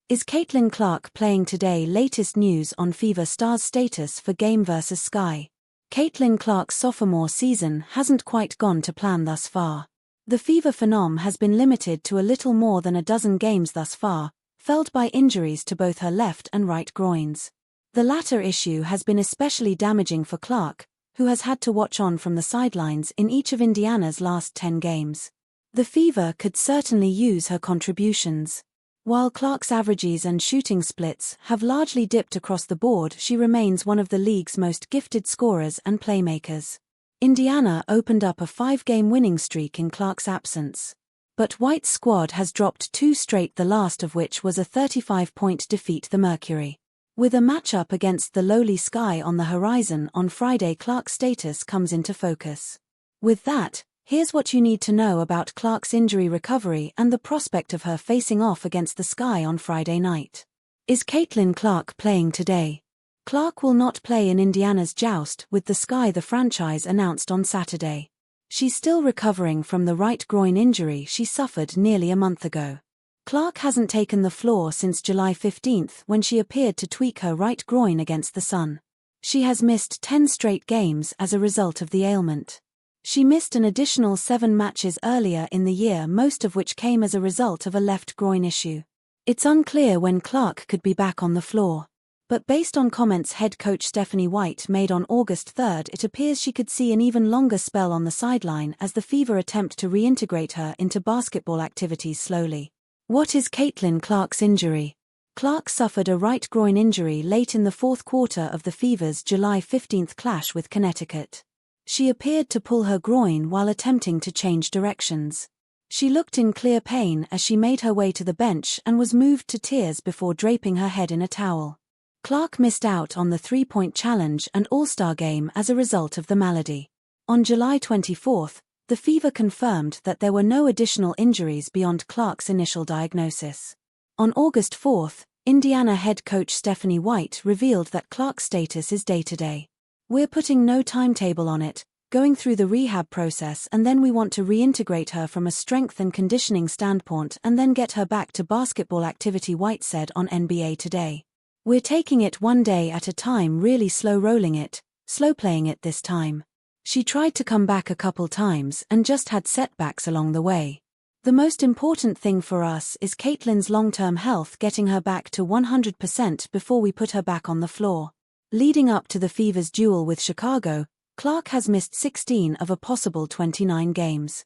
Is Caitlin Clark playing today? Latest news on Fever Stars' status for game vs Sky. Caitlin Clark's sophomore season hasn't quite gone to plan thus far. The Fever phenom has been limited to a little more than a dozen games thus far, felled by injuries to both her left and right groins. The latter issue has been especially damaging for Clark, who has had to watch on from the sidelines in each of Indiana's last 10 games. The Fever could certainly use her contributions. While Clark's averages and shooting splits have largely dipped across the board, she remains one of the league's most gifted scorers and playmakers. Indiana opened up a 5-game winning streak in Clark's absence. But White's squad has dropped 2 straight, the last of which was a 35-point defeat the Mercury. With a matchup against the lowly Sky on the horizon on Friday, Clark's status comes into focus. With that, here's what you need to know about Clark's injury recovery and the prospect of her facing off against the Sky on Friday night. Is Caitlin Clark playing today? Clark will not play in Indiana's joust with the Sky, the franchise announced on Saturday. She's still recovering from the right groin injury she suffered nearly a month ago. Clark hasn't taken the floor since July 15 when she appeared to tweak her right groin against the Sun. She has missed 10 straight games as a result of the ailment. She missed an additional 7 matches earlier in the year, most of which came as a result of a left groin issue. It's unclear when Clark could be back on the floor. But based on comments head coach Stephanie White made on August 3, it appears she could see an even longer spell on the sideline as the Fever attempt to reintegrate her into basketball activities slowly. What is Caitlin Clark's injury? Clark suffered a right groin injury late in the fourth quarter of the Fever's July 15 clash with Connecticut. She appeared to pull her groin while attempting to change directions. She looked in clear pain as she made her way to the bench and was moved to tears before draping her head in a towel. Clark missed out on the 3-point challenge and All-Star game as a result of the malady. On July 24, the Fever confirmed that there were no additional injuries beyond Clark's initial diagnosis. On August 4, Indiana head coach Stephanie White revealed that Clark's status is day-to-day. We're putting no timetable on it, going through the rehab process, and then we want to reintegrate her from a strength and conditioning standpoint and then get her back to basketball activity, White said on NBA Today. We're taking it one day at a time, really slow playing it this time. She tried to come back a couple times and just had setbacks along the way. The most important thing for us is Caitlin's long-term health, getting her back to 100% before we put her back on the floor. Leading up to the Fever's duel with Chicago, Clark has missed 16 of a possible 29 games.